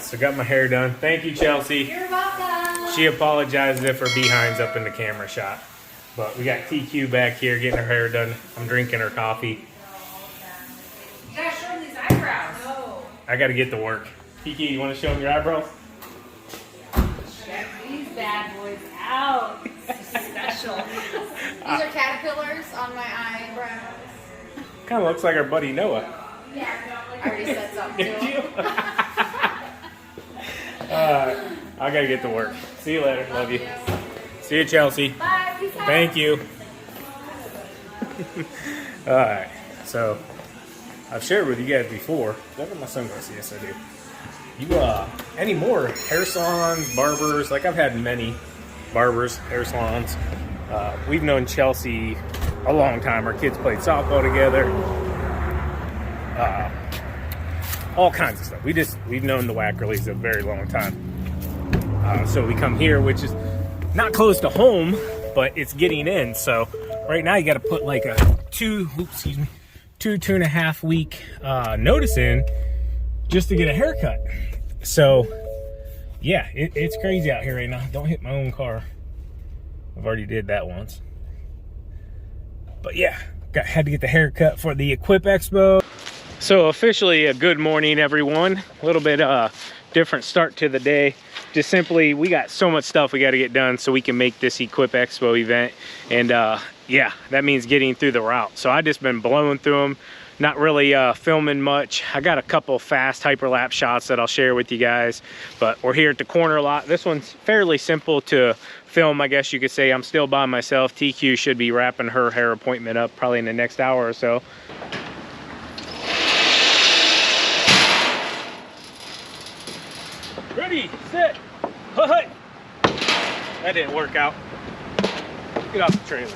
So got my hair done. Thank you, Chelsea. You're welcome. She apologizes if her behind's up in the camera shot. But we got TQ back here getting her hair done. I'm drinking her coffee. You gotta show them these eyebrows. No. I gotta get to work. TQ, you wanna show them your eyebrows? Check these bad boys out. Special. These are caterpillars on my eyebrows. Kind of looks like our buddy Noah. Yeah, I already said something to Did him. you? I gotta get to work. See you later. Love you. See you, Chelsea. Bye. Peace out. Thank you. Alright, so I've shared with you guys before. Do I have my sunglasses? Yes, I do. You any more hair salons, barbers? Like I've had many barbers, hair salons. We've known Chelsea a long time. Our kids played softball together. All kinds of stuff. We've known the Wackerleys a very long time. So we come here, which is not close to home, but it's getting in. So right now you got to put like a 2.5 week notice in just to get a haircut. So yeah, it's crazy out here right now. Don't hit my own car. I've already did that once. But yeah, had to get the haircut for the EXPO. So officially a good morning, everyone. A little bit different start to the day. Just simply, we got so much stuff we got to get done so we can make this EXPO event. And yeah, that means getting through the route. So I just been blowing through them, not really filming much. I got a couple fast hyperlapse shots that I'll share with you guys. But we're here at the corner lot. This one's fairly simple to film, I guess you could say. I'm still by myself. TQ should be wrapping her hair appointment up probably in the next hour or so. Ready, set, hut. That didn't work out. Get off the trailer.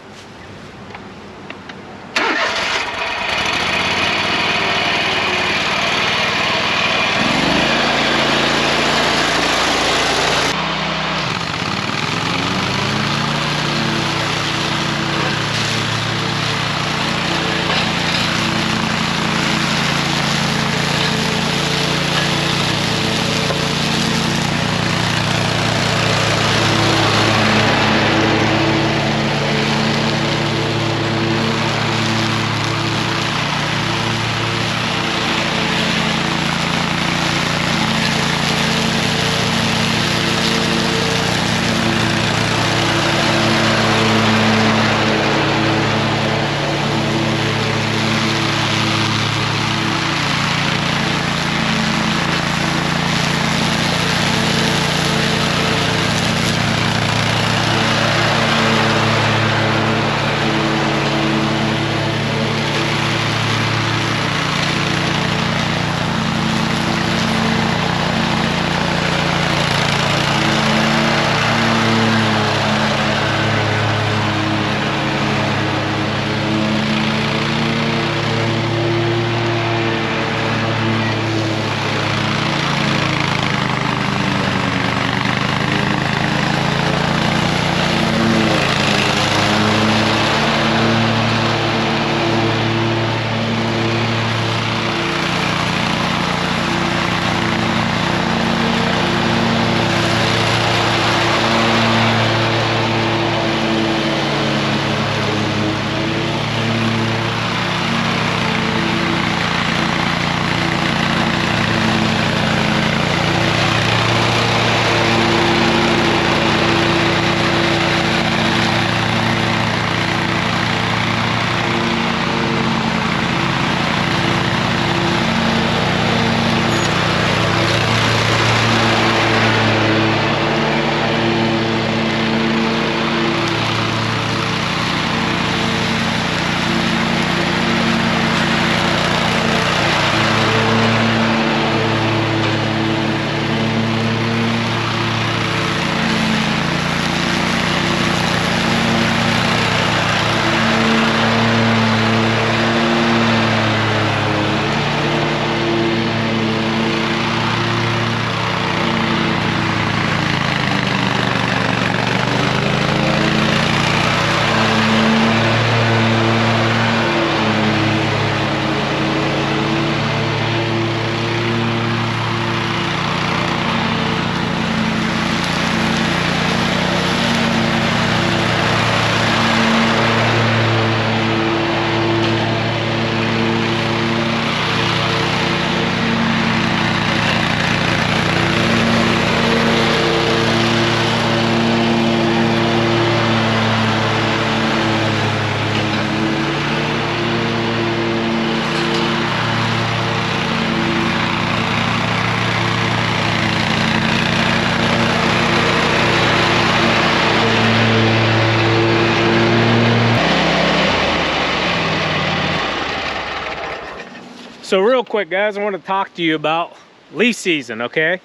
quick, guys, I want to talk to you about leaf season, okay?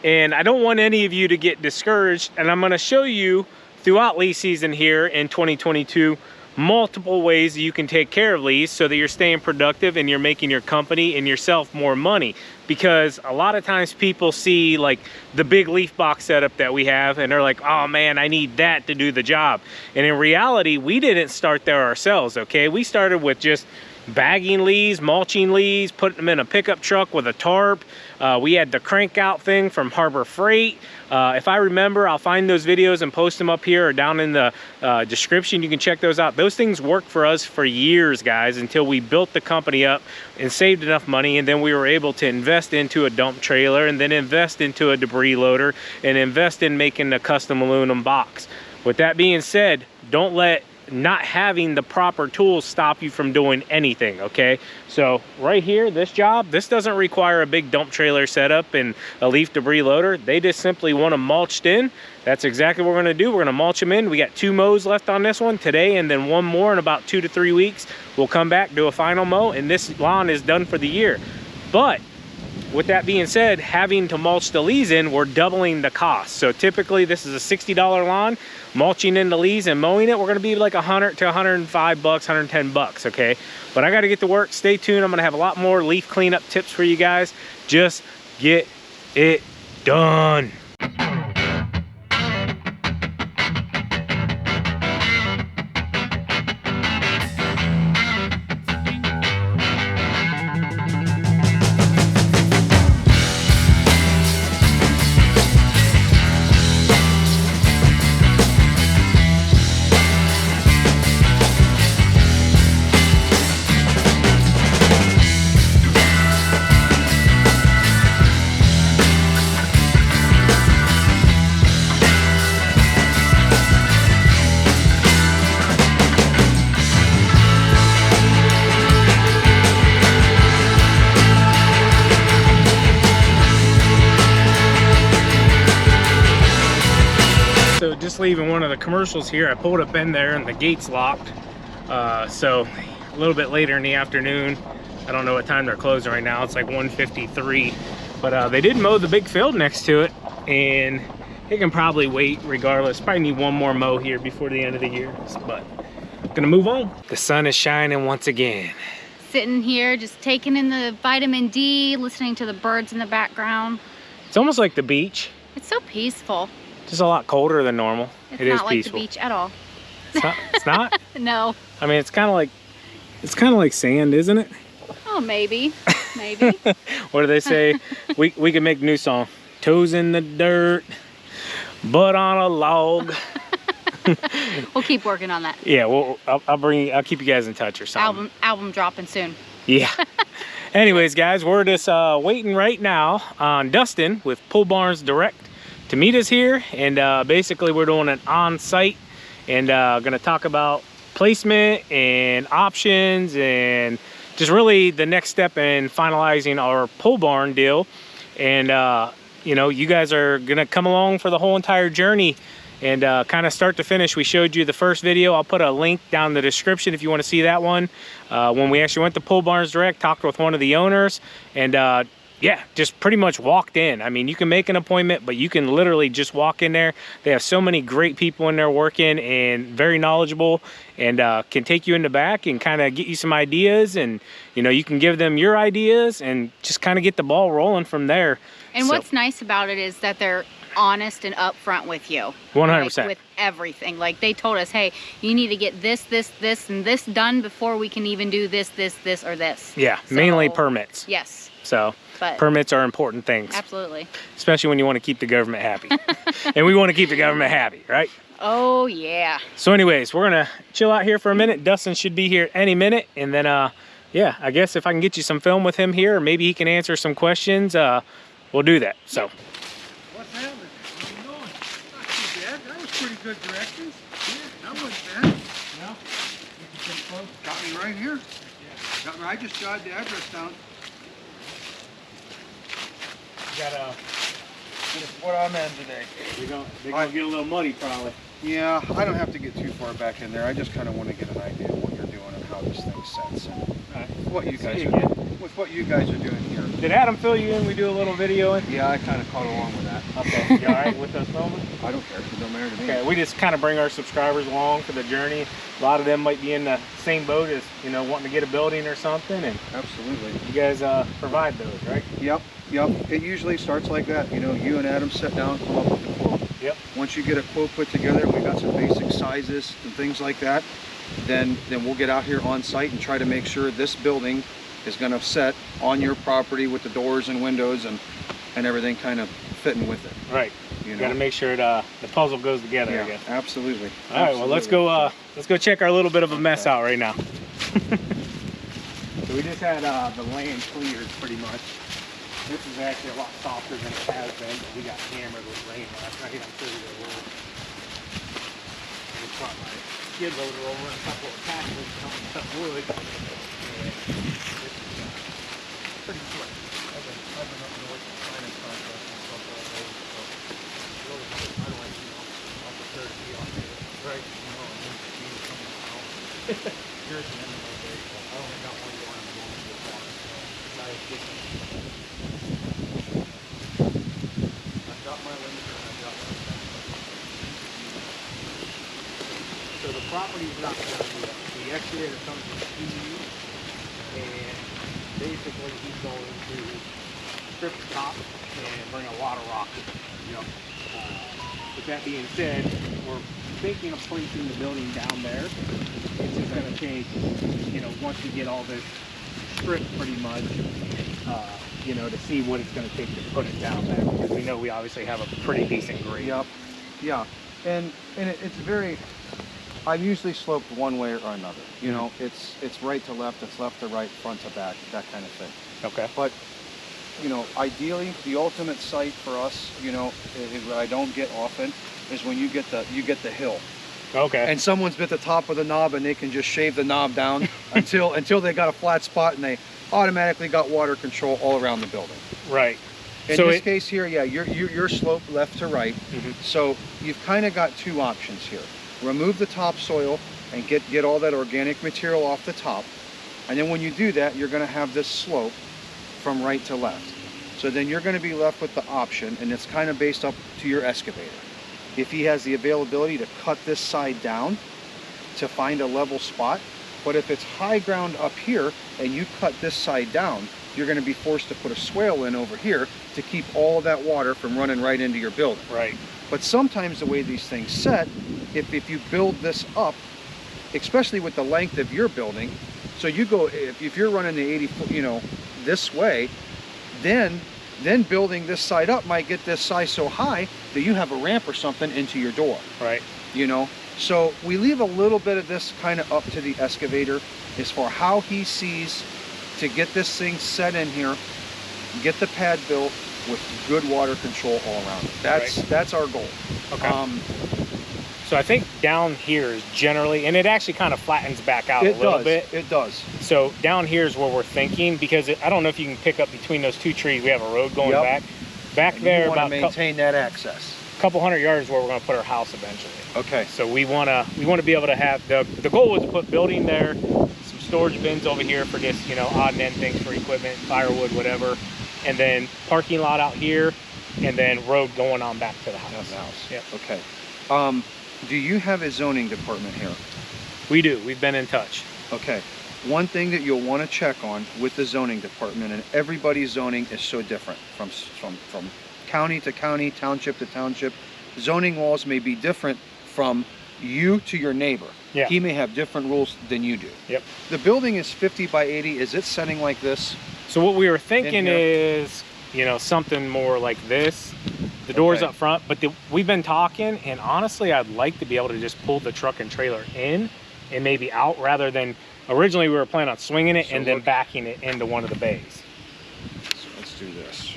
And I don't want any of you to get discouraged, and I'm going to show you throughout leaf season here in 2022 multiple ways that you can take care of leaves so that you're staying productive and you're making your company and yourself more money. Because a lot of times people see like the big leaf box setup that we have and they're like, oh man, I need that to do the job. And in reality, we didn't start there ourselves, okay? We started with just bagging leaves, mulching leaves, putting them in a pickup truck with a tarp. We had the crank out thing from Harbor Freight. If I remember, I'll find those videos and post them up here or down in the description. You can check those out. Those things worked for us for years, guys, until we built the company up and saved enough money, and then we were able to invest into a dump trailer and then invest into a debris loader and invest in making a custom aluminum box. With that being said, don't let not having the proper tools stop you from doing anything, okay? So right here, this job, this doesn't require a big dump trailer setup and a leaf debris loader. They just simply want them mulched in. That's exactly what we're gonna do. We're gonna mulch them in. We got 2 mows left on this one today, and then 1 more in about 2 to 3 weeks. We'll come back, do a final mow, and this lawn is done for the year. But with that being said, having to mulch the leaves in, we're doubling the cost. So typically this is a $60 lawn. Mulching in the leaves and mowing it, we're gonna be like 100 to 105 bucks, 110 bucks, okay? But I gotta get to work. Stay tuned. I'm gonna have a lot more leaf cleanup tips for you guys. Just get it done. So just leaving one of the commercials here, I pulled up in there and the gate's locked. So a little bit later in the afternoon, I don't know what time they're closing right now. It's like 1:53, but they did mow the big field next to it, and it can probably wait regardless. Probably need 1 more mow here before the end of the year, but gonna move on. The sun is shining once again. Sitting here, just taking in the vitamin D, listening to the birds in the background. It's almost like the beach. It's so peaceful. Just a lot colder than normal. It's it is not like peaceful. the beach at all. It's not? It's not? No. I mean, it's kind of like sand, isn't it? Oh, maybe. Maybe. What do they say? we can make a new song. Toes in the dirt, butt on a log. We'll keep working on that. Yeah, well, I'll keep you guys in touch or something. Album dropping soon. Yeah. Anyways, guys, we're just waiting right now on Dustin with Pole Barns Direct to meet us here, and basically we're doing an on-site and gonna talk about placement and options and just really the next step in finalizing our pole barn deal. And you know, you guys are gonna come along for the whole entire journey and kind of start to finish. We showed you the first video. I'll put a link down in the description if you want to see that one. When we actually went to Pole Barns Direct, talked with one of the owners, and yeah, just pretty much walked in. I mean, you can make an appointment, but you can literally just walk in there. They have so many great people in there working and very knowledgeable, and can take you in the back and kind of get you some ideas, and you know, you can give them your ideas and just kind of get the ball rolling from there. And so, what's nice about it is that they're honest and upfront with you. 100%. Like, with everything. Like, they told us, hey, you need to get this, this, this, and this done before we can even do this, this, this, or this. Yeah, so, mainly permits. Yes. So but permits are important things. Absolutely. Especially when you want to keep the government happy. And we want to keep the government happy, right? Oh, yeah. So anyways, we're going to chill out here for a minute. Dustin should be here any minute. And then, yeah, I guess if I can get you some film with him here, or maybe he can answer some questions, we'll do that. So. What's happening? How you doing? Not too bad. That was pretty good directions. Yeah, that wasn't bad. No? Got me right here. Yeah. Got me. I just jotted the address down. Got what I'm in today. They're gonna get a little muddy probably. Yeah, I don't have to get too far back in there. I just kind of want to get an idea of what you're doing and how this thing sets and what you guys are doing. with what you guys are doing here. Did Adam fill you in? We do a little video. Yeah, I kind of caught along with that. Okay. You all right with us filming? I don't care. It don't matter to me. Okay. We just kind of bring our subscribers along for the journey. A lot of them might be in the same boat as, you know, wanting to get a building or something, and Absolutely. you guys provide those, right? Yep. It usually starts like that. You know, you and Adam sit down, come up with a quote. Yep. Once you get a quote put together, we got some basic sizes and things like that. Then we'll get out here on site and try to make sure this building is going to set on your property with the doors and windows and everything kind of fitting with it. Right. You know? Got to make sure the puzzle goes together. Yeah, I guess. absolutely. All right. Well, let's go check our little bit of a mess out right now. So we just had the land cleared pretty much. This is actually a lot softer than it has been, but we got hammered with rain last night. I'm sure you will. I just brought my skid loader over and a couple of tackles and cut wood. And this is pretty slick. I've been up north finding contracts and stuff all over. So really, I don't like, you know, I'll prefer to be on there. Right? You know, and then see something else. Here's the end of my day. So I only got one more I'm going to the farm. So I get I've got my limiter and I've got my so the property's not done yet. The excavator comes with PU, and basically he's going to strip the top and bring a lot of rock in. Yep. With that being said, we're thinking of placing the building down there. It's just going to take, you know, once we get all this stripped pretty much, you know, to see what it's going to take to put it down there, because we know we obviously have a pretty decent grade. Yep. Yeah. And it's very, I'm usually sloped one way or another. You know, it's right to left, it's left to right, front to back, that kind of thing. Okay. But, you know, ideally, the ultimate site for us, you know, what I don't get often is when you get the hill. Okay. And someone's bit the top of the knob and they can just shave the knob down until they got a flat spot and they automatically got water control all around the building. Right. In this case here, yeah, you're sloped left to right. Mm-hmm. So you've kind of got two options here. Remove the topsoil and get all that organic material off the top. And then when you do that, you're going to have this slope from right to left. So then you're going to be left with the option, and it's kind of based up to your excavator. If he has the availability to cut this side down to find a level spot, but if it's high ground up here and you cut this side down, you're going to be forced to put a swale in over here to keep all that water from running right into your building. Right. But sometimes the way these things set, if you build this up, especially with the length of your building, so you go, if you're running the 80 foot, you know, this way, then building this side up might get this size so high that you have a ramp or something into your door. Right. You know, so we leave a little bit of this kind of up to the excavator as for how he sees to get this thing set in here, get the pad built with good water control all around it. That's our goal. Okay. So I think down here is generally, and it actually kind of flattens back out a little bit. It does. So down here is where we're thinking, because I don't know if you can pick up between those two trees. We have a road going back. Back and there, you want about to maintain that access. a couple hundred yards is where we're going to put our house eventually. Okay. So we want to be able to have the goal was to put building there, some storage bins over here for just, you know, odd and end things for equipment, firewood, whatever, and then parking lot out here, and then road going on back to the house. That's the house. Yep. Okay. Do you have a zoning department here? We do. We've been in touch. Okay. One thing that you'll want to check on with the zoning department, and everybody's zoning is so different from county to county, township to township. Zoning laws may be different from you to your neighbor. Yeah. He may have different rules than you do. Yep. The building is 50 by 80. Is it setting like this? So what we were thinking is, you know, something more like this. The door's up front, but we've been talking, and honestly, I'd like to be able to just pull the truck and trailer in and maybe out, rather than originally we were planning on swinging it and then backing it into one of the bays. So let's do this.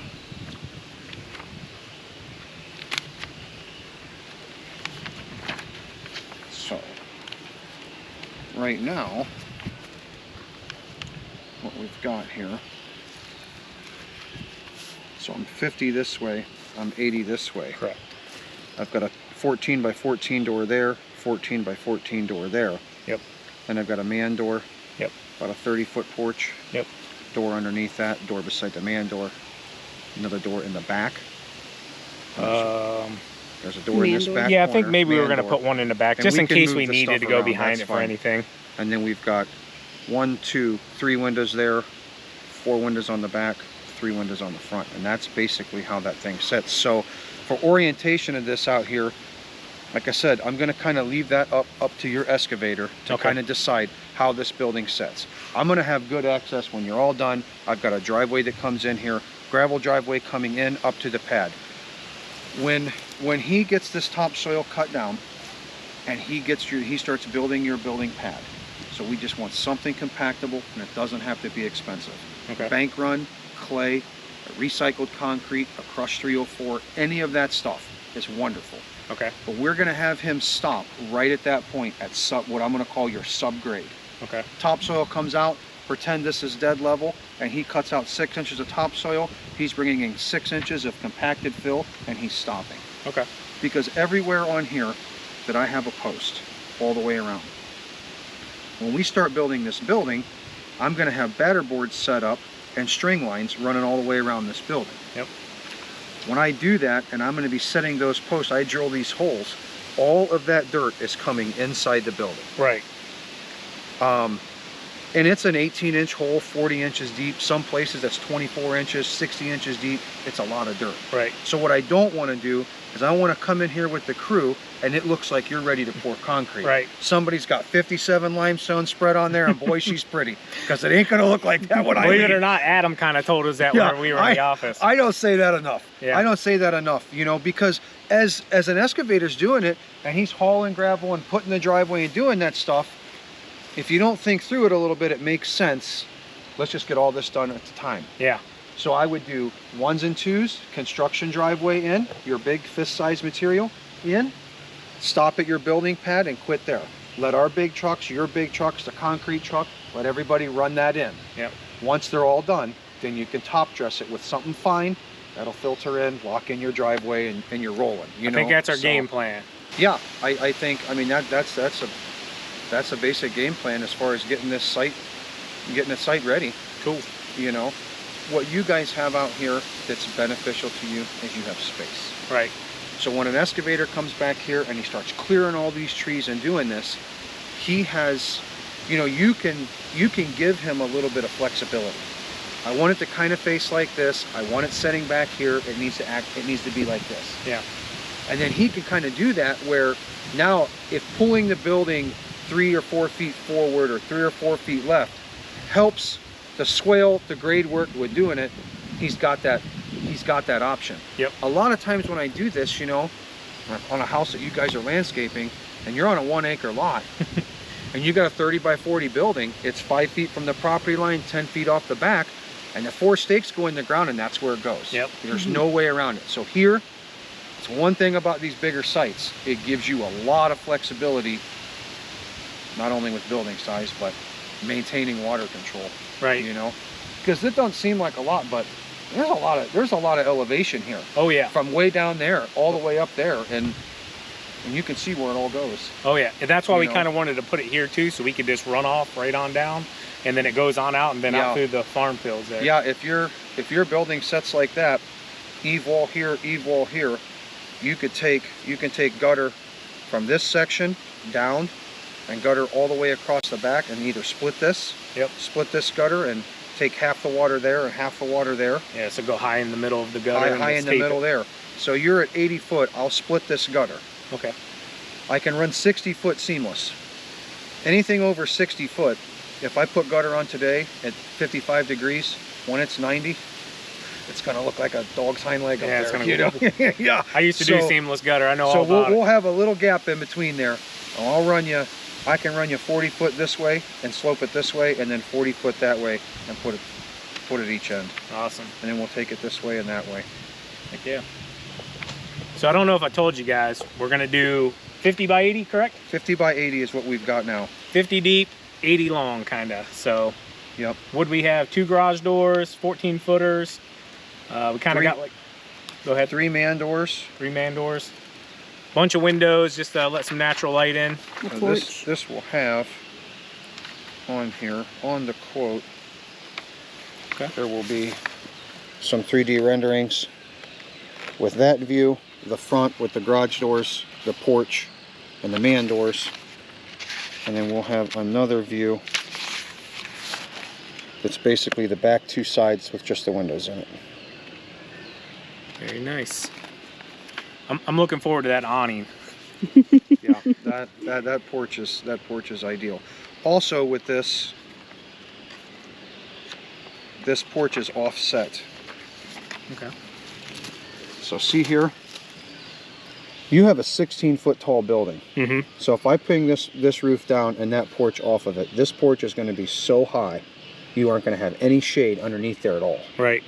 So right now, what we've got here, so I'm 50 this way, I'm 80 this way. Correct. I've got a 14 by 14 door there, 14 by 14 door there. Yep. And I've got a man door. Yep. About a 30-foot porch. Yep. door underneath that, door beside the man door, another door in the back. There's a door in this back yeah, I think corner, maybe we were man going to door. put one in the back, And just we in can case move we the needed to stuff go around, behind that's it for fine. anything. And then we've got 1, 2, 3 windows there, 4 windows on the back, 3 windows on the front, and that's basically how that thing sits. So for orientation of this out here, like I said, I'm going to kind of leave that up to your excavator to kind of decide how this building sets. I'm going to have good access when you're all done. I've got a driveway that comes in here, gravel driveway coming in up to the pad. When he gets this topsoil cut down and he starts building your building pad. So we just want something compactable, and it doesn't have to be expensive. Okay. Bank run, clay, recycled concrete, a crushed 304, any of that stuff is wonderful. Okay. But we're going to have him stop right at that point at what I'm going to call your subgrade. Okay. Topsoil comes out, pretend this is dead level, and he cuts out 6 inches of topsoil. He's bringing in 6 inches of compacted fill, and he's stopping. Okay. Because everywhere on here that I have a post all the way around. When we start building this building, I'm going to have batter boards set up and string lines running all the way around this building. Yep. When I do that, and I'm going to be setting those posts, I drill these holes, all of that dirt is coming inside the building. Right. And it's an 18-inch hole, 40 inches deep. Some places that's 24 inches, 60 inches deep. It's a lot of dirt. Right. So what I don't want to do is I want to come in here with the crew and it looks like you're ready to pour concrete. Right. Somebody's got 57 limestone spread on there, and boy, she's pretty. Because it ain't going to look like that when I leave. Believe it or not, Adam kind of told us that when we were in the office. I don't say that enough. Yeah. I don't say that enough, you know, because as an excavator's doing it and he's hauling gravel and putting the driveway and doing that stuff, if you don't think through it a little bit, it makes sense. Let's just get all this done at the time. Yeah. So I would do 1s and 2s, construction driveway in, your big fist-sized material in, stop at your building pad and quit there. Let our big trucks, your big trucks, the concrete truck, let everybody run that in. Yep. Once they're all done, then you can top dress it with something fine, that'll filter in, lock in your driveway, and you're rolling. I think that's our game plan. Yeah, I think, I mean, that's a basic game plan as far as getting this site ready. Cool. You know, what you guys have out here that's beneficial to you is you have space. Right. So when an excavator comes back here and he starts clearing all these trees and doing this, he has, you know, you can give him a little bit of flexibility. I want it to kind of face like this. I want it setting back here. It needs to be like this. Yeah. And then he can kind of do that where now if pulling the building 3 or 4 feet forward or 3 or 4 feet left helps the swale, the grade work with doing it, he's got that option. Yep. A lot of times when I do this, you know, on a house that you guys are landscaping and you're on a 1-acre lot and you got a 30 by 40 building, it's 5 feet from the property line, 10 feet off the back, and the 4 stakes go in the ground and that's where it goes. Yep. There's no way around it. So here, it's one thing about these bigger sites, it gives you a lot of flexibility, not only with building size, but maintaining water control. Right. You know, because it don't seem like a lot, but there's a lot of elevation here. Oh yeah. From way down there all the way up there, and you can see where it all goes. Oh yeah, and that's why we kind of wanted to put it here too, so we could just run off right on down, and then it goes on out and then out through the farm fields there. Yeah, if your building sets like that, eve wall here, you can take gutter from this section down and gutter all the way across the back and either split this gutter and take half the water there and half the water there. Yeah, so go high in the middle of the gutter. High in the middle there. So you're at 80 foot, I'll split this gutter. Okay. I can run 60 foot seamless. Anything over 60 foot, if I put gutter on today at 55 degrees, when it's 90, it's gonna look like a dog's hind leg up there. It's gonna you know? Yeah. I used to do seamless gutter. I know all so about it. we'll have a little gap in between there. I can run you 40 foot this way and slope it this way, and then 40 foot that way and put it each end. Awesome. And then we'll take it this way and that way. Heck yeah. So I don't know if I told you guys, we're gonna do 50 by 80, correct? 50 by 80 is what we've got now. 50 deep, 80 long, kinda. So, yep. Would we have 2 garage doors, 14 footers? We kind of got like, go ahead. 3 man doors. 3 man doors. Bunch of windows, just to let some natural light in. This will have on here, on the quote, Okay. There will be some 3D renderings with that view, the front with the garage doors, the porch, and the man doors. And then we'll have another view that's basically the back two sides with just the windows in it. Very nice. I'm looking forward to that awning. Yeah, that porch is ideal. Also with this porch is offset. Okay. So see here, you have a 16-foot tall building. Mm-hmm. So if I ping this roof down and that porch off of it, this porch is going to be so high, you aren't going to have any shade underneath there at all. Right.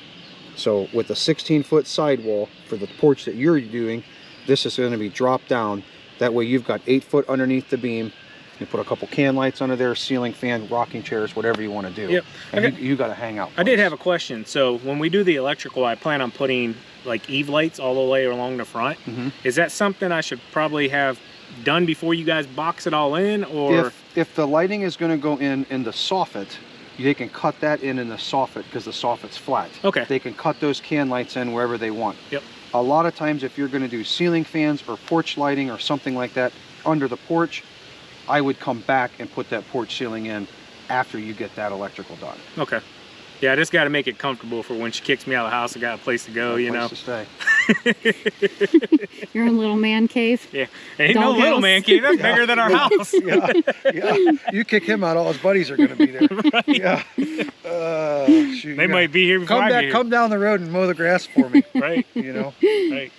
So with the 16-foot sidewall for the porch that you're doing, this is going to be dropped down. That way you've got 8 foot underneath the beam. You put a couple can lights under there, ceiling fan, rocking chairs, whatever you want to do. Yep. And you got to hang out. I did have a question. So when we do the electrical, I plan on putting like eave lights all the way along the front. Mm-hmm. Is that something I should probably have done before you guys box it all in, or if the lighting is going to go in the soffit, they can cut that in the soffit because the soffit's flat. Okay. They can cut those can lights in wherever they want. Yep. A lot of times if you're going to do ceiling fans or porch lighting or something like that under the porch, I would come back and put that porch ceiling in after you get that electrical done. Okay. Yeah, I just got to make it comfortable for when she kicks me out of the house. I got a place to go, you know. To stay. Your own little man cave. Yeah, ain't no Dog little house. man cave. That's bigger than our house. Yeah, yeah. You kick him out, all his buddies are going to be there. Right. Yeah. Shoot, They might be here before I get here. Come down the road and mow the grass for me. Right. You know. Right.